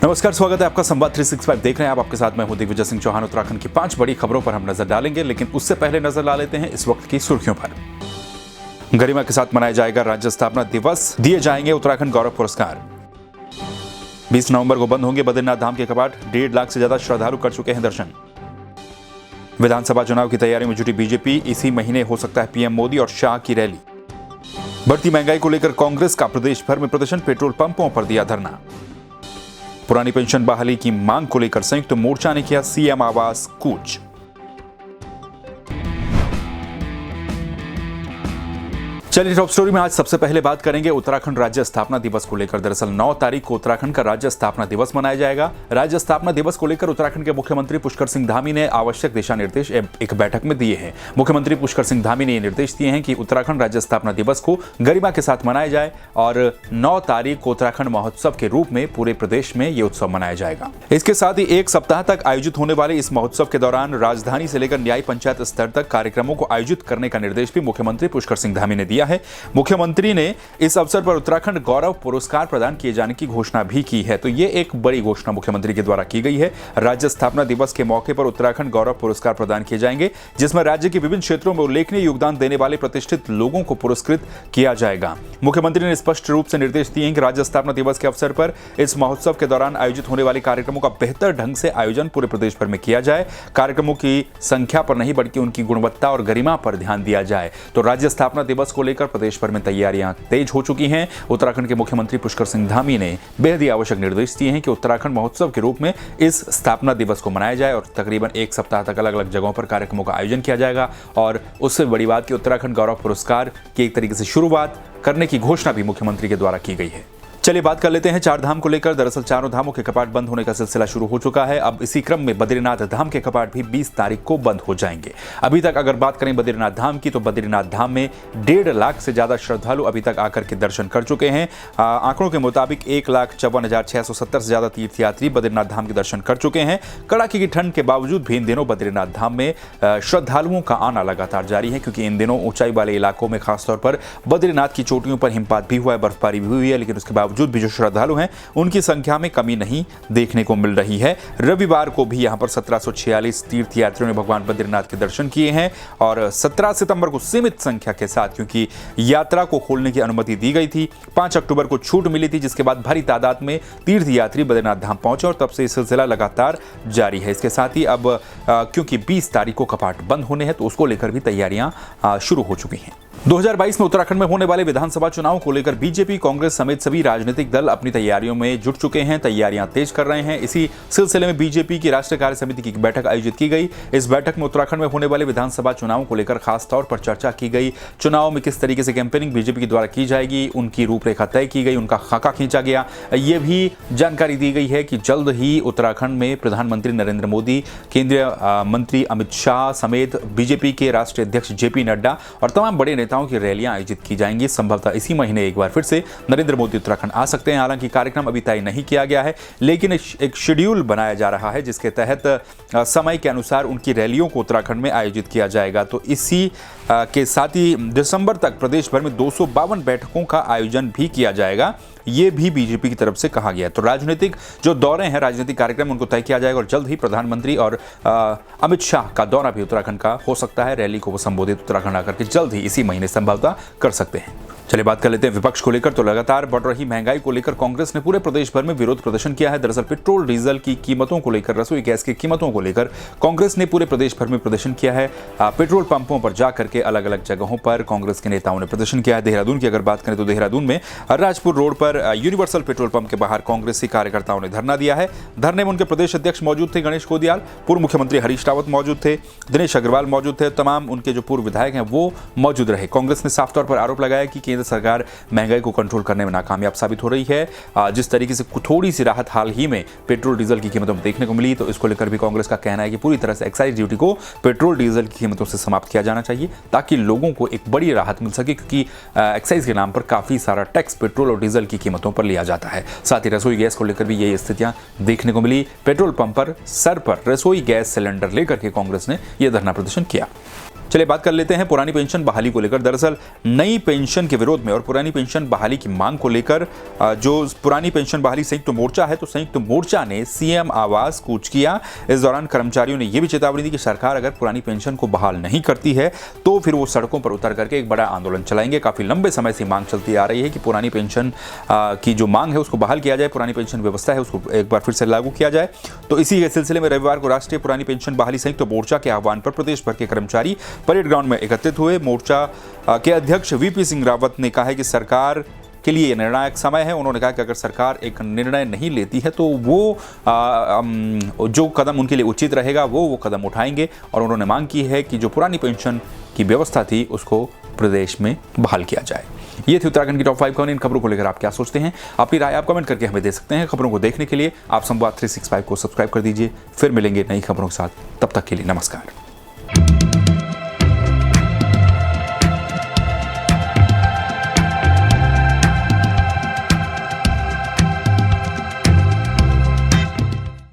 नमस्कार, स्वागत है आपका संवाद 365 देख रहे हैं आप। आपके साथ मैं हूं दिग्विजय सिंह चौहान। उत्तराखंड की 5 बड़ी खबरों पर हम नजर डालेंगे, लेकिन उससे पहले नजर डाल लेते हैं इस वक्त की सुर्खियों पर। गरिमा के साथ मनाया जाएगा राज्य स्थापना दिवस, दिए जाएंगे उत्तराखंड गौरव पुरस्कार। 20 नवंबर को बंद होंगे बद्रीनाथ धाम के कपाट, 1.5 लाख से ज्यादा श्रद्धालु कर चुके हैं दर्शन। विधानसभा चुनाव की तैयारी में जुटी बीजेपी, इसी महीने हो सकता है पीएम मोदी और शाह की रैली। बढ़ती महंगाई को लेकर कांग्रेस का प्रदेश भर में प्रदर्शन, पेट्रोल पंपों पर दिया धरना। पुरानी पेंशन बहाली की मांग को लेकर संयुक्त मोर्चा ने किया सीएम आवास कूच। चलिए टॉप स्टोरी में आज सबसे पहले बात करेंगे उत्तराखंड राज्य स्थापना दिवस को लेकर। दरअसल 9 तारीख को उत्तराखंड का राज्य स्थापना दिवस मनाया जाएगा। राज्य स्थापना दिवस को लेकर उत्तराखंड के मुख्यमंत्री पुष्कर सिंह धामी ने आवश्यक दिशा निर्देश एक बैठक में दिए हैं। मुख्यमंत्री पुष्कर सिंह धामी ने ये निर्देश दिए हैं कि उत्तराखंड राज्य स्थापना दिवस को गरिमा के साथ मनाया जाए और 9 तारीख को उत्तराखंड महोत्सव के रूप में पूरे प्रदेश में ये उत्सव मनाया जाएगा। इसके साथ ही 1 सप्ताह तक आयोजित होने वाले इस महोत्सव के दौरान राजधानी से लेकर न्याय पंचायत स्तर तक कार्यक्रमों को आयोजित करने का निर्देश भी मुख्यमंत्री पुष्कर सिंह धामी ने दिया है। मुख्यमंत्री ने इस अवसर पर उत्तराखंड गौरव पुरस्कार प्रदान किए जाने की घोषणा भी की है। तो ये एक बड़ी घोषणा मुख्यमंत्री के द्वारा की गई है। राज्य स्थापना दिवस के मौके पर उत्तराखंड गौरव पुरस्कार प्रदान किए जाएंगे, जिसमें राज्य के विभिन्न क्षेत्रों में उल्लेखनीय योगदान देने वाले प्रतिष्ठित लोगों को पुरस्कृत किया जाएगा। मुख्यमंत्री ने स्पष्ट रूप से निर्देश दिए हैं कि राज्य स्थापना दिवस के अवसर पर इस महोत्सव के दौरान आयोजित होने वाले कार्यक्रमों का बेहतर ढंग से आयोजन पूरे प्रदेश भर में किया जाए। कार्यक्रमों की संख्या पर नहीं बल्कि उनकी गुणवत्ता और गरिमा पर ध्यान दिया जाए। तो राज्य स्थापना दिवस को लेकर प्रदेश भर में तैयारियां तेज हो चुकी हैं। उत्तराखंड के मुख्यमंत्री पुष्कर सिंह धामी ने बेहद ही आवश्यक निर्देश दिए हैं कि उत्तराखंड महोत्सव के रूप में इस स्थापना दिवस को मनाया जाए और तकरीबन 1 सप्ताह तक अलग अलग जगहों पर कार्यक्रमों का आयोजन किया जाएगा। और उससे बड़ी बात कि उत्तराखंड गौरव पुरस्कार की एक तरीके से शुरुआत करने की घोषणा भी मुख्यमंत्री के द्वारा की गई है। चलिए बात कर लेते हैं 4 धाम को लेकर। दरअसल चारों धामों के कपाट बंद होने का सिलसिला शुरू हो चुका है। अब इसी क्रम में बद्रीनाथ धाम के कपाट भी 20 तारीख को बंद हो जाएंगे। अभी तक अगर बात करें बद्रीनाथ धाम की, तो बद्रीनाथ धाम में 1.5 लाख से ज्यादा श्रद्धालु अभी तक आकर के दर्शन कर चुके हैं। आंकड़ों के मुताबिक 1,54,670 से ज्यादा तीर्थयात्री बद्रीनाथ धाम के दर्शन कर चुके हैं। कड़ाके की ठंड के बावजूद भी इन दिनों बद्रीनाथ धाम में श्रद्धालुओं का आना लगातार जारी है, क्योंकि इन दिनों ऊंचाई वाले इलाकों में खासतौर पर बद्रीनाथ की चोटियों पर हिमपात भी हुआ है, बर्फबारी भी हुई है, लेकिन उसके बावजूद भी जो श्रद्धालु हैं उनकी संख्या में कमी नहीं देखने को मिल रही है। रविवार को भी यहां पर 1746 तीर्थयात्रियों ने भगवान बद्रीनाथ के दर्शन किए हैं और 17 सितंबर को सीमित संख्या के साथ, क्योंकि यात्रा को खोलने की अनुमति दी गई थी, 5 अक्टूबर को छूट मिली थी, जिसके बाद भारी तादाद में तीर्थयात्री बद्रीनाथ धाम पहुंचे और तब से यह सिलसिला लगातार जारी है। इसके साथ ही अब क्योंकि 20 तारीख को कपाट बंद होने हैं, तो उसको लेकर भी तैयारियां शुरू हो चुकी हैं। 2022 में उत्तराखंड में होने वाले विधानसभा चुनाव को लेकर बीजेपी, कांग्रेस समेत सभी राजनीतिक दल अपनी तैयारियों में जुट चुके हैं, तैयारियां तेज कर रहे हैं। इसी सिलसिले में बीजेपी की राष्ट्रीय कार्य समिति की बैठक आयोजित की गई। इस बैठक में उत्तराखंड में होने वाले विधानसभा चुनाव को लेकर खास तौर पर चर्चा की गई। चुनाव में किस तरीके से कैंपेनिंग बीजेपी के द्वारा की जाएगी, उनकी रूपरेखा तय की गई, उनका खाका खींचा गया। ये भी जानकारी दी गई है कि जल्द ही उत्तराखंड में प्रधानमंत्री नरेंद्र मोदी, केंद्रीय मंत्री अमित शाह समेत बीजेपी के राष्ट्रीय अध्यक्ष जेपी नड्डा और तमाम बड़े नेताओं की रैलियां आयोजित की जाएंगी। संभवतः इसी महीने एक बार फिर से नरेंद्र मोदी उत्तराखंड आ सकते हैं। हालांकि कार्यक्रम अभी तय नहीं किया गया है, लेकिन एक शेड्यूल बनाया जा रहा है, जिसके तहत समय के अनुसार उनकी रैलियों को उत्तराखंड में आयोजित किया जाएगा। तो इसी के साथ ही दिसंबर तक प्रदेश भर में 252 बैठकों का आयोजन भी किया जाएगा, ये भी बीजेपी की तरफ से कहा गया है। तो राजनीतिक जो दौरे हैं, राजनीतिक कार्यक्रम, उनको तय किया जाएगा और जल्द ही प्रधानमंत्री और अमित शाह का दौरा भी उत्तराखंड का हो सकता है। रैली को वो संबोधित उत्तराखंड आकर के जल्द ही इसी महीने संभवतः कर सकते हैं। चलिए बात कर लेते हैं विपक्ष को लेकर। तो लगातार बढ़ रही महंगाई को लेकर कांग्रेस ने पूरे प्रदेश भर में विरोध प्रदर्शन किया है। दरअसल पेट्रोल डीजल की कीमतों को लेकर, रसोई गैस की कीमतों को लेकर कांग्रेस ने पूरे प्रदेश भर में प्रदर्शन किया है। पेट्रोल पंपों पर जाकर के अलग अलग जगहों पर कांग्रेस के नेताओं ने प्रदर्शन किया है। देहरादून की अगर बात करें तो देहरादून में राजपुर रोड पर यूनिवर्सल पेट्रोल पंप के बाहर कांग्रेसी कार्यकर्ताओं ने धरना दिया है। धरने में उनके प्रदेश अध्यक्ष मौजूद थे, गणेश कोदियाल, पूर्व मुख्यमंत्री हरीश रावत मौजूद थे, दिनेश अग्रवाल मौजूद थे, तमाम उनके जो पूर्व विधायक हैं वो मौजूद रहे। कांग्रेस ने साफ तौर पर आरोप लगाया कि केंद्र सरकार महंगाई को कंट्रोल करने में नाकामयाब साबित हो रही है। जिस तरीके से थोड़ी सी राहत हाल ही में पेट्रोल डीजल की कीमतों में देखने को मिली, तो इसको लेकर भी कांग्रेस का कहना है कि पूरी तरह से एक्साइज ड्यूटी को पेट्रोल डीजल की कीमतों से समाप्त किया जाना चाहिए, ताकि लोगों को एक बड़ी राहत मिल सके, क्योंकि एक्साइज के नाम पर काफी सारा टैक्स पेट्रोल और डीजल की कीमतों पर लिया जाता है। साथ ही रसोई गैस को लेकर भी यही स्थितियां देखने को मिली। पेट्रोल पंप पर सर पर रसोई गैस सिलेंडर लेकर के कांग्रेस ने यह धरना प्रदर्शन किया। चलिए बात कर लेते हैं पुरानी पेंशन बहाली को लेकर। दरअसल नई पेंशन के विरोध में और पुरानी पेंशन बहाली की मांग को लेकर जो पुरानी पेंशन बहाली संयुक्त मोर्चा है, तो संयुक्त मोर्चा ने सीएम आवास कूच किया। इस दौरान कर्मचारियों ने यह भी चेतावनी दी कि सरकार अगर पुरानी पेंशन को बहाल नहीं करती है तो फिर वो सड़कों पर उतर करके एक बड़ा आंदोलन चलाएंगे। काफी लंबे समय से मांग चलती आ रही है कि पुरानी पेंशन की जो मांग है उसको बहाल किया जाए, पुरानी पेंशन व्यवस्था है उसको एक बार फिर से लागू किया जाए। तो इसी के सिलसिले में रविवार को राष्ट्रीय पुरानी पेंशन बहाली संयुक्त मोर्चा के आह्वान पर प्रदेश भर के कर्मचारी परेड ग्राउंड में एकत्रित हुए। मोर्चा के अध्यक्ष वीपी सिंह रावत ने कहा है कि सरकार के लिए निर्णायक समय है। उन्होंने कहा कि अगर सरकार एक निर्णय नहीं लेती है तो वो जो कदम उनके लिए उचित रहेगा वो कदम उठाएंगे। और उन्होंने मांग की है कि जो पुरानी पेंशन की व्यवस्था थी उसको प्रदेश में बहाल किया जाए। ये थी उत्तराखंड की टॉप 5 खबरें। इन खबरों को लेकर आप क्या सोचते हैं? अपनी राय आप कमेंट करके हमें दे सकते हैं। खबरों को देखने के लिए आप संवाद 365 को सब्सक्राइब कर दीजिए। फिर मिलेंगे नई खबरों के साथ, तब तक के लिए नमस्कार।